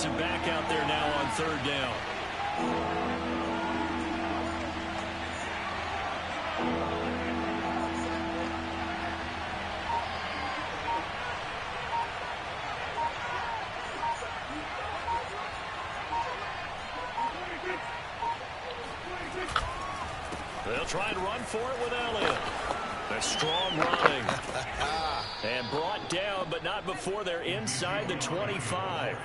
gets it back out there now on third down. They'll try and run for it with Elliott. They're strong running. And brought down, but not before they're inside the 25.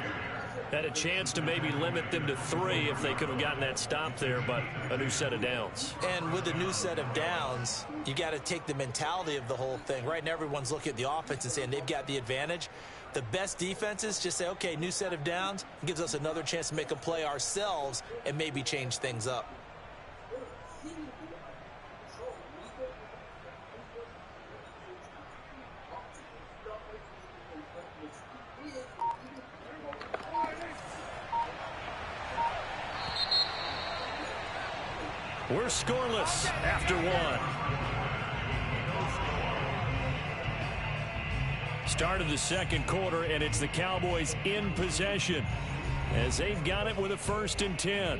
Had a chance to maybe limit them to 3 if they could have gotten that stop there, but a new set of downs. And with a new set of downs, you got to take the mentality of the whole thing. Right now, everyone's looking at the offense and saying they've got the advantage. The best defenses just say, okay, new set of downs. It gives us another chance to make a play ourselves and maybe change things up. We're scoreless after 1. Start of the second quarter, and it's the Cowboys in possession as they've got it with a 1st and 10.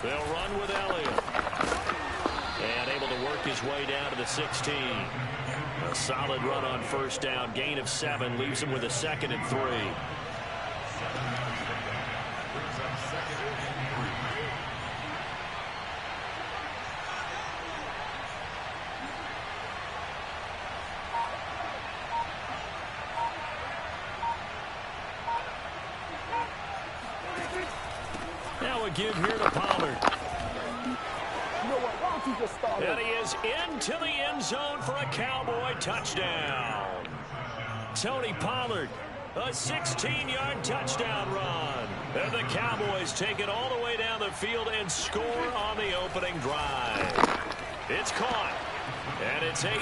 They'll run with Elliott. And able to work his way down to the 16. A solid run on 1st down. Gain of 7 leaves him with a 2nd and 3. Now a give here to Pollard. And he is into the end zone for a Cowboy touchdown. Tony Pollard, a 16-yard touchdown run. And the Cowboys take it all the way down the field and score on the opening drive. It's caught. And it's 8-0.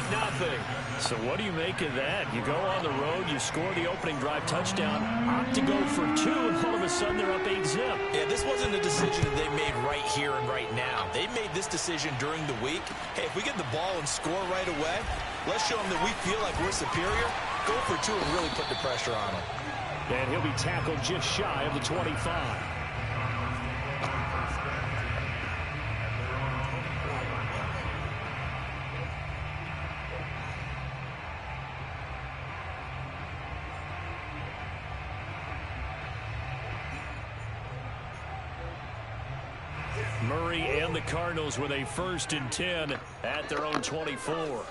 So what do you make of that? You go on the road, you score the opening drive touchdown, opt to go for 2, and all of a sudden they're up 8-0. Yeah, this wasn't a decision that they made right here and right now. They made this decision during the week. Hey, if we get the ball and score right away, let's show them that we feel like we're superior. Go for 2 and really put the pressure on them. And he'll be tackled just shy of the 25. Murray and the Cardinals with a 1st and 10 at their own 24.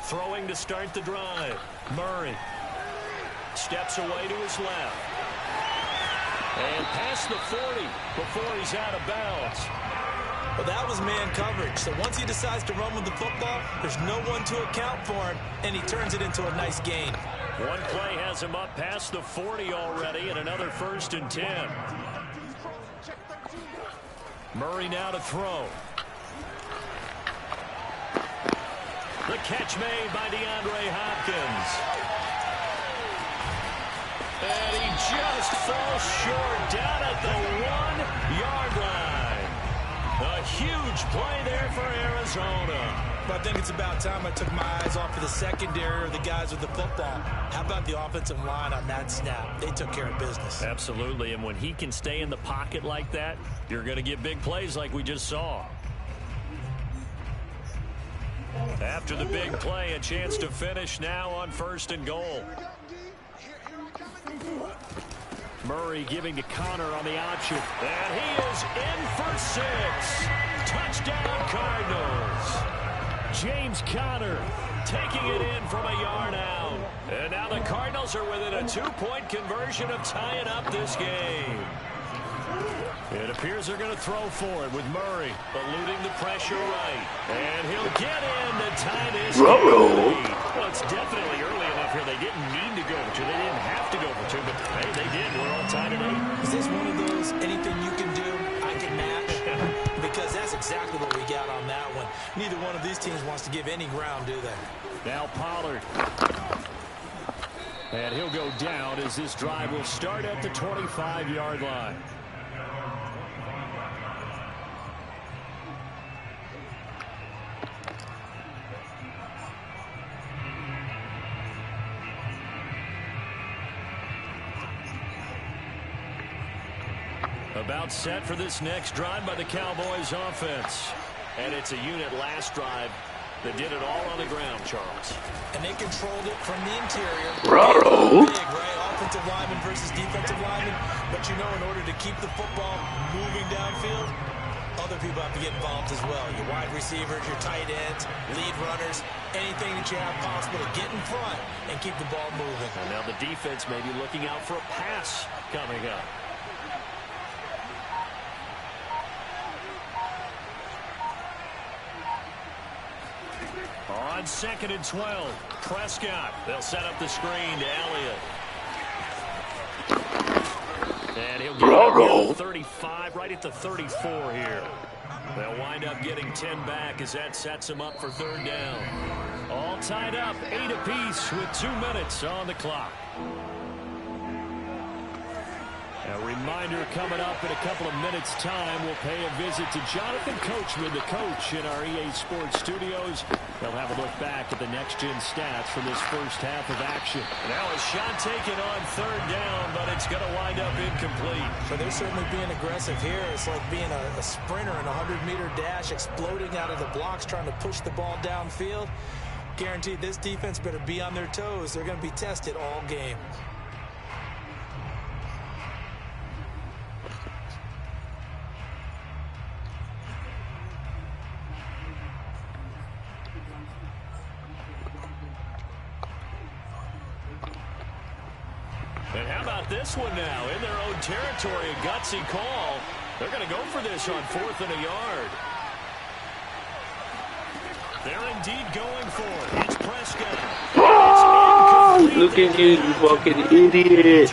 Throwing to start the drive. Murray steps away to his left. And past the 40 before he's out of bounds. Well, that was man coverage. So once he decides to run with the football, there's no one to account for him, and he turns it into a nice gain. One play has him up past the 40 already, and another 1st and 10. Murray now to throw. The catch made by DeAndre Hopkins. And he just falls short down at the 1-yard line. A huge play there for Arizona. But I think it's about time I took my eyes off of the secondary or the guys with the football. How about the offensive line on that snap? They took care of business. Absolutely, and when he can stay in the pocket like that, you're going to get big plays like we just saw. After the big play, a chance to finish now on 1st and goal. Murray giving to Connor on the option. And he is in for 6. Touchdown Cardinals. James Conner taking it in from a yard out. And now the Cardinals are within a 2-point conversion of tying up this game. It appears they're going to throw for it with Murray eluding the pressure right. And he'll get in to tie this game. Well, it's definitely early enough here. They didn't need to go for 2. They didn't have to go for 2, but hey, they did. We're all tied at 8. Is this one of those anything you can do, I can match? Because that's exactly what we got on that one. Neither one of these teams wants to give any ground, do they? Now Pollard. And he'll go down as this drive will start at the 25-yard line. About set for this next drive by the Cowboys offense. And it's a unit last drive that did it all on the ground, Charles. And they controlled it from the interior. Bro. Big, right? Offensive lineman versus defensive lineman. But you know, in order to keep the football moving downfield, other people have to get involved as well. Your wide receivers, your tight ends, lead runners, anything that you have possible to get in front and keep the ball moving. And now the defense may be looking out for a pass coming up. On 2nd and 12, Prescott. They'll set up the screen to Elliott. And he'll get it 35, right at the 34 here. They'll wind up getting 10 back as that sets him up for 3rd down. All tied up, 8 apiece with 2 minutes on the clock. A reminder coming up in a couple of minutes' time. We'll pay a visit to Jonathan Coachman, the coach in our EA Sports studios. They'll have a look back at the next-gen stats from this first half of action. Now a shot taken on 3rd down, but it's going to wind up incomplete. So they're certainly being aggressive here. It's like being a sprinter in a 100-meter dash, exploding out of the blocks, trying to push the ball downfield. Guaranteed this defense better be on their toes. They're going to be tested all game. And how about this one now? In their own territory, a gutsy call. They're going to go for this on 4th and a yard. They're indeed going for it. It's Prescott. Oh, look at you, you fucking idiot.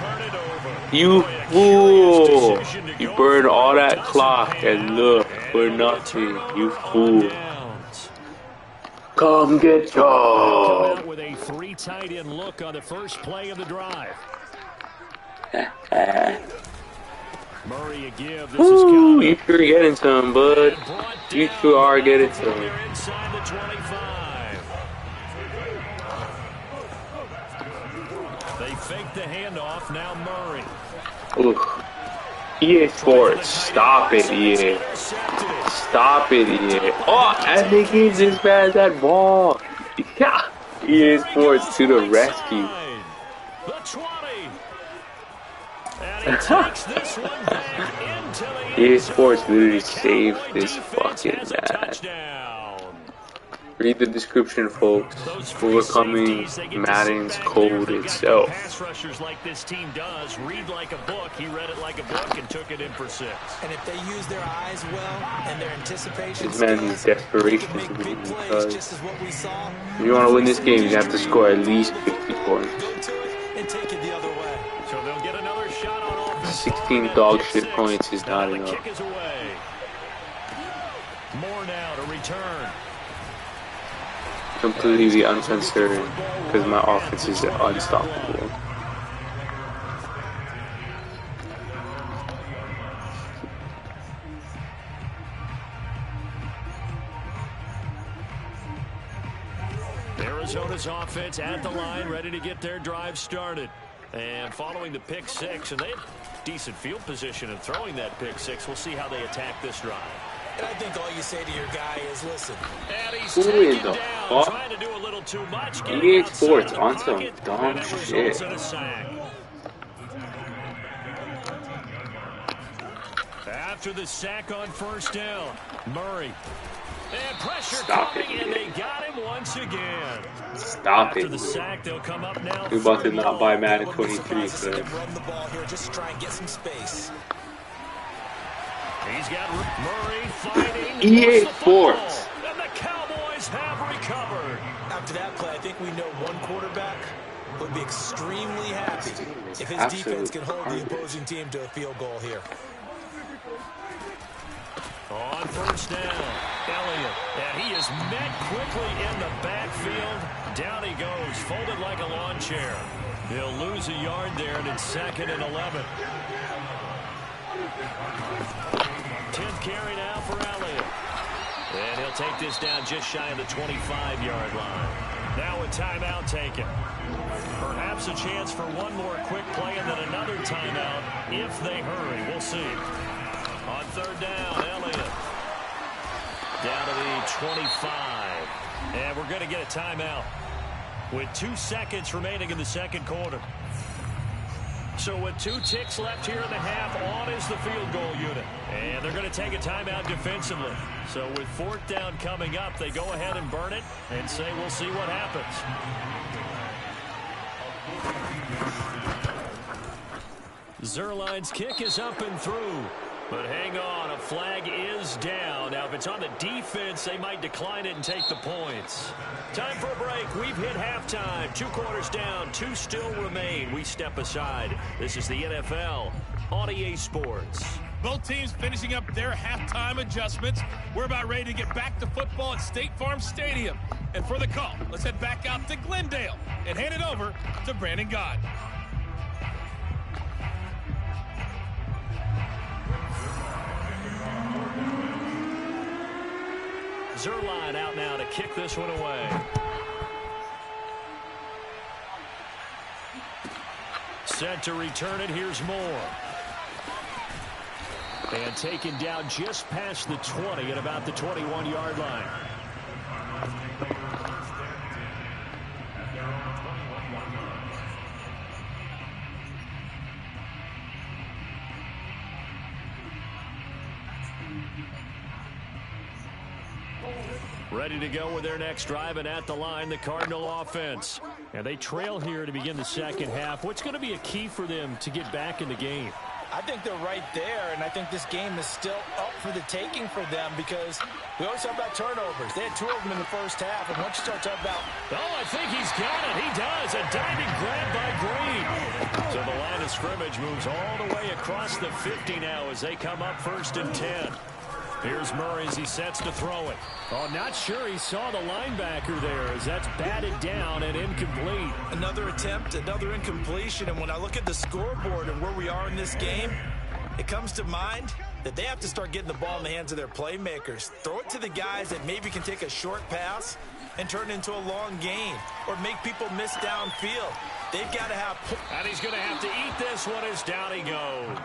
You fool. You burned all that clock and look for nothing. You fool. Come get Come out with a 3 tight end look on the first play of the drive. Murray a give. This is Ooh, you sure getting some, bud. You sure are getting some. They're inside the 25. They fake the handoff. Now Murray. Ooh. EA Sports, stop it, EA. Stop it, EA. Oh, I think he's as bad as that ball. Yeah. EA Sports to the rescue. The 20. And he takes this one back into the EA Sports literally saved this fucking man. Read the description, folks. Overcoming Madden's code itself. Pass rushers like this team does read like a book. He read it like a book and took it in for 6. And if they use their eyes well and their anticipation, this man needs desperation to make big win plays, because just as what we saw. if you want to win this game, you have to score at least 50 points. Go to it and take it the other way. So they'll get another shot on offense. 16 dog shit points is not enough. Kick is away. More now to return. Completely unconcerned because my offense is unstoppable. Arizona's offense at the line, ready to get their drive started. And following the pick 6, and they have decent field position in throwing that pick 6. We'll see how they attack this drive. And I think all you say to your guy is, listen. And he's Who taken is the down, fuck? trying to do a little too much. EA Sports on some dumb shit. After the sack on 1st down, Murray. And pressure Stop coming, it, and they got him once again. Stop After it. the sack, they'll come up now. We're about to not buy Madden Wouldn't be 23, surprised to see so. them run the ball here just to try and get some space. He's got Murray fighting. EA Wants the Sports. football, and the Cowboys have recovered. After that play, I think we know one quarterback would be extremely happy if his defense can hold the opposing team to a field goal here. On 1st down, Elliott, and he is met quickly in the backfield. Down he goes, folded like a lawn chair. He'll lose a yard there, and it's 2nd and 11. 10th carry now for Elliott. And he'll take this down just shy of the 25-yard line. Now a timeout taken. Perhaps a chance for one more quick play and then another timeout if they hurry. We'll see. 25. And we're going to get a timeout with 2 seconds remaining in the second quarter. So with 2 ticks left here in the half, on is the field goal unit. And they're going to take a timeout defensively. So with 4th down coming up, they go ahead and burn it and say we'll see what happens. Zerline's kick is up and through. But hang on, a flag is down. Now, if it's on the defense, they might decline it and take the points. Time for a break. We've hit halftime. 2 quarters down, 2 still remain. We step aside. This is the NFL on EA Sports. Both teams finishing up their halftime adjustments. We're about ready to get back to football at State Farm Stadium. And for the call, let's head back out to Glendale and hand it over to Brandon God. Zerline out now to kick this one away. Set to return it. Here's Moore. And taken down just past the 20 at about the 21-yard line. Ready to go with their next drive, and at the line, the Cardinal offense. And they trail here to begin the second half. What's going to be a key for them to get back in the game? I think they're right there, and I think this game is still up for the taking for them because we always talk about turnovers. They had 2 of them in the first half, and once you start talking about... Oh, I think he's got it. He does. A diving grab by Green. So the line of scrimmage moves all the way across the 50 now as they come up 1st and 10. Here's Murray as he sets to throw it. Oh, not sure he saw the linebacker there as that's batted down and incomplete. Another attempt, another incompletion, and when I look at the scoreboard and where we are in this game, it comes to mind that they have to start getting the ball in the hands of their playmakers. Throw it to the guys that maybe can take a short pass and turn it into a long gain or make people miss downfield. They've got to have... And he's going to have to eat this one as down he goes.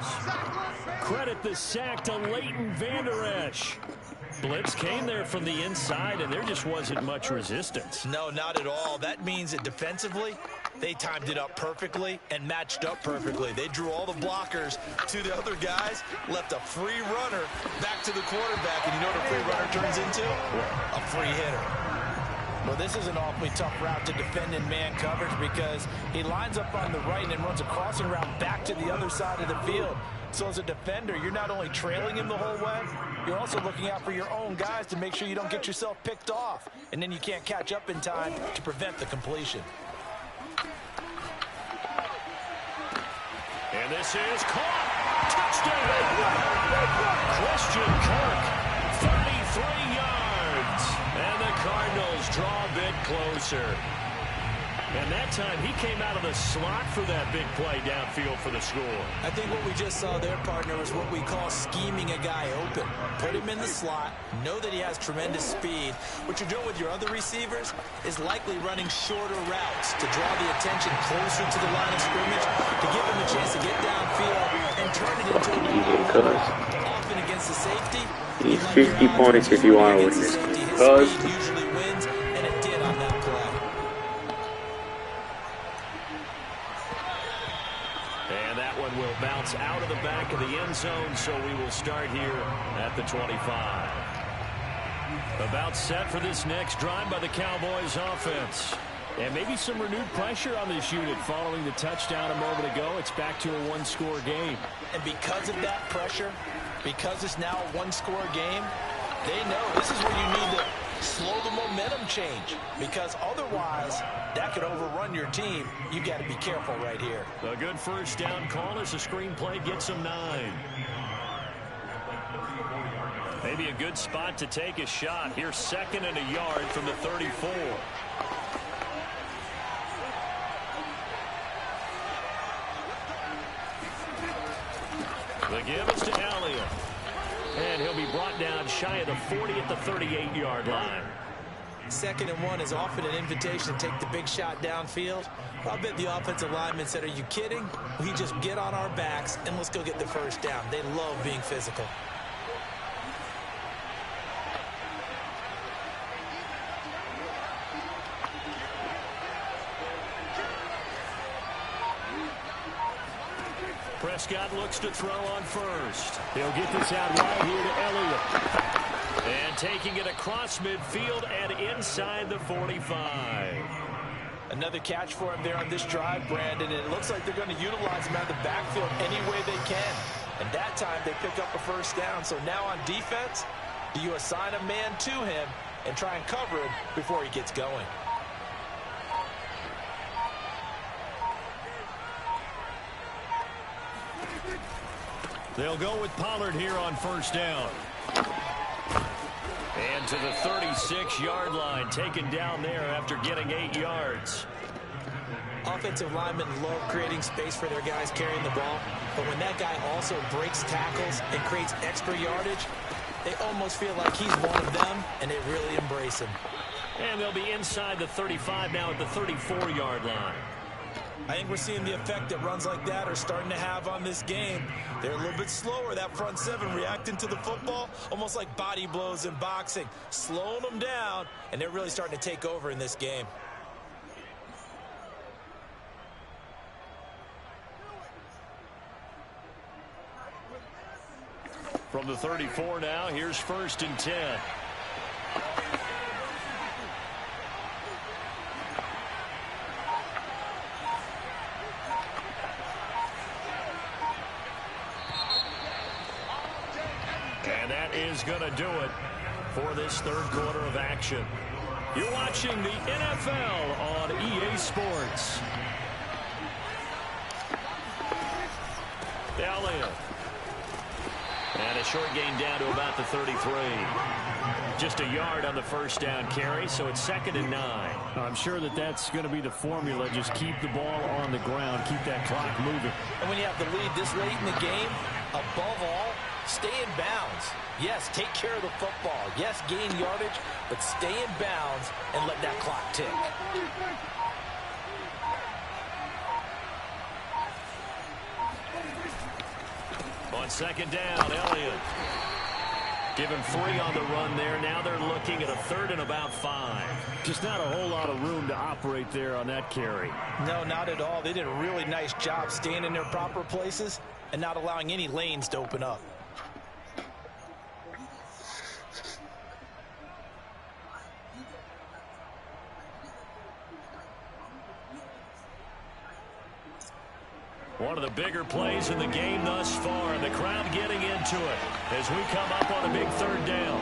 Credit the sack to Leighton Vander Esch. Blitz came there from the inside, and there just wasn't much resistance. No, not at all. That means that defensively, they timed it up perfectly and matched up perfectly. They drew all the blockers to the other guys, left a free runner back to the quarterback, and you know what a free runner turns into? A free hitter. Well, this is an awfully tough route to defend in man coverage because he lines up on the right and then runs a crossing route back to the other side of the field. So as a defender, you're not only trailing him the whole way, you're also looking out for your own guys to make sure you don't get yourself picked off. And then you can't catch up in time to prevent the completion. And this is caught. Touchdown. Christian Kirk, 33 yards. And the Cardinals draw a bit closer. And that time, he came out of the slot for that big play downfield for the score. I think what we just saw there, partner, is what we call scheming a guy open. Put him in the slot, know that he has tremendous speed. What you're doing with your other receivers is likely running shorter routes to draw the attention closer to the line of scrimmage, to give him a chance to get downfield and turn it into a often against the safety. He's 50 points if you want to win this. His speed usually wins, and it did on that play. And that one will bounce out of the back of the end zone, so we will start here at the 25. About set for this next drive by the Cowboys offense. And maybe some renewed pressure on this unit following the touchdown a moment ago. It's back to a one-score game. And because of that pressure, because it's now a one-score game, they know this is where you need to slow the momentum change, because otherwise that could overrun your team. You got to be careful right here. A good first down call as the screenplay gets them 9. Maybe a good spot to take a shot. Here's 2nd and a yard from the 34. The give is to Elliott. And he'll be brought down shy of the 40 at the 38-yard line. 2nd and 1 is often an invitation to take the big shot downfield. I bet the offensive lineman said, are you kidding? We just get on our backs and let's go get the first down. They love being physical. Prescott looks to throw on first. He'll get this out wide here to Elliott. And taking it across midfield and inside the 45. Another catch for him there on this drive, Brandon, and it looks like they're going to utilize him out of the backfield any way they can. And that time they pick up a first down. So now on defense, do you assign a man to him and try and cover him before he gets going? They'll go with Pollard here on first down. And to the 36-yard line, taken down there after getting 8 yards. Offensive linemen love creating space for their guys carrying the ball, but when that guy also breaks tackles and creates extra yardage, they almost feel like he's one of them, and they really embrace him. And they'll be inside the 35 now at the 34-yard line. I think we're seeing the effect that runs like that are starting to have on this game. They're a little bit slower, that front seven, reacting to the football, almost like body blows in boxing, slowing them down, and they're really starting to take over in this game. From the 34 now, here's 1st and 10. And that is going to do it for this third quarter of action. You're watching the NFL on EA Sports. Elliott. And a short gain down to about the 33. Just a yard on the first down carry, so it's 2nd and 9. I'm sure that that's going to be the formula. Just keep the ball on the ground, keep that clock moving. And when you have the lead this late in the game, above all, stay in bounds. Yes, take care of the football. Yes, gain yardage, but stay in bounds and let that clock tick. On 2nd down, Elliott. Give him 3 on the run there. Now they're looking at a 3rd and about 5. Just not a whole lot of room to operate there on that carry. No, not at all. They did a really nice job staying in their proper places and not allowing any lanes to open up. One of the bigger plays in the game thus far, and the crowd getting into it as we come up on a big 3rd down.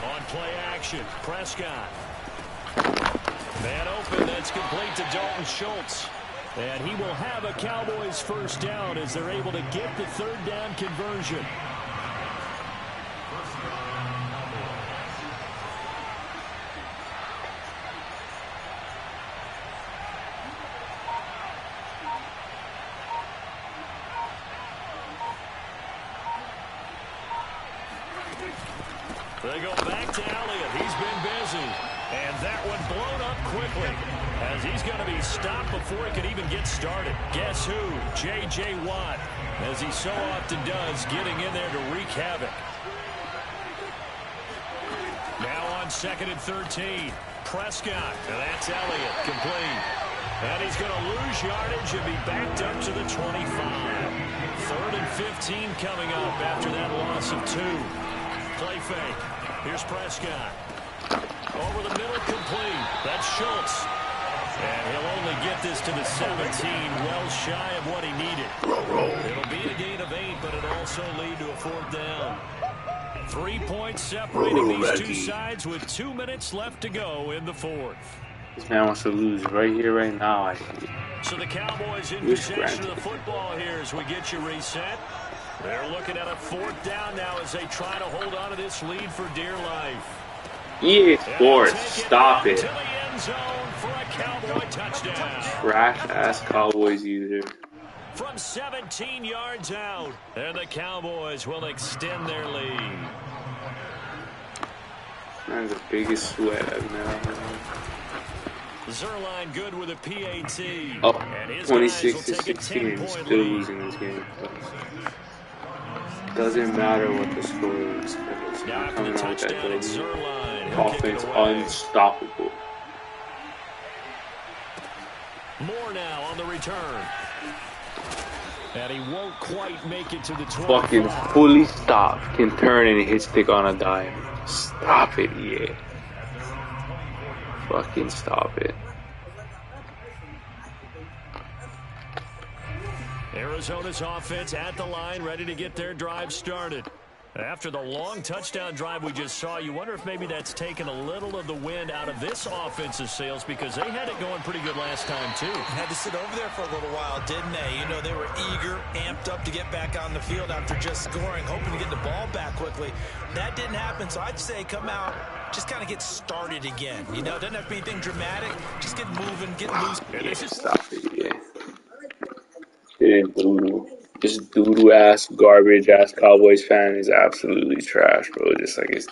On play action, Prescott. Man open, that's complete to Dalton Schultz. And he will have a Cowboys first down as they're able to get the 3rd down conversion. They go back to Elliott. He's been busy. And that one blown up quickly as he's going to be stopped before he could even get started. Guess who? J.J. Watt, as he so often does, getting in there to wreak havoc. Now on 2nd and 13. Prescott. And that's Elliott. Complete. And he's going to lose yardage and be backed up to the 25. 3rd and 15 coming up after that loss of 2. Play fake. Here's Prescott. Over the middle, complete. That's Schultz. And he'll only get this to the 17, well shy of what he needed. It'll be a gain of 8, but it'll also lead to a 4th down. 3 points separating these two sides with 2 minutes left to go in the 4th. This man wants to lose right here, right now, I think. So the Cowboys in possession of the football here as we get you reset. They're looking at a 4th down now as they try to hold on to this lead for dear life. EA Sports, stop it. To the end zone for a Cowboy touchdown. Trash-ass Cowboys user. From 17 yards out, and the Cowboys will extend their lead. That's the biggest sweat I've never had. Zerline good with a PAT. Oh, and his 26-16, still losing this game. Doesn't matter what the score is. Now after the touchdown, it's Zerline. Offense unstoppable. More now on the return. And he won't quite make it to the 25. Fucking fully stop. Can turn and hit stick on a dime. Stop it, yeah. Fucking stop it. Arizona's offense at the line, ready to get their drive started. After the long touchdown drive we just saw, you wonder if maybe that's taken a little of the wind out of this offensive sails, because they had it going pretty good last time, too. Had to sit over there for a little while, didn't they? You know, they were eager, amped up to get back on the field after just scoring, hoping to get the ball back quickly. That didn't happen, so I'd say come out, just kind of get started again. You know, it doesn't have to be anything dramatic. Just get moving, get loose. Yeah, stop it, yeah. Doo-doo. This doo-doo ass, garbage ass Cowboys fan is absolutely trash, bro. Just like his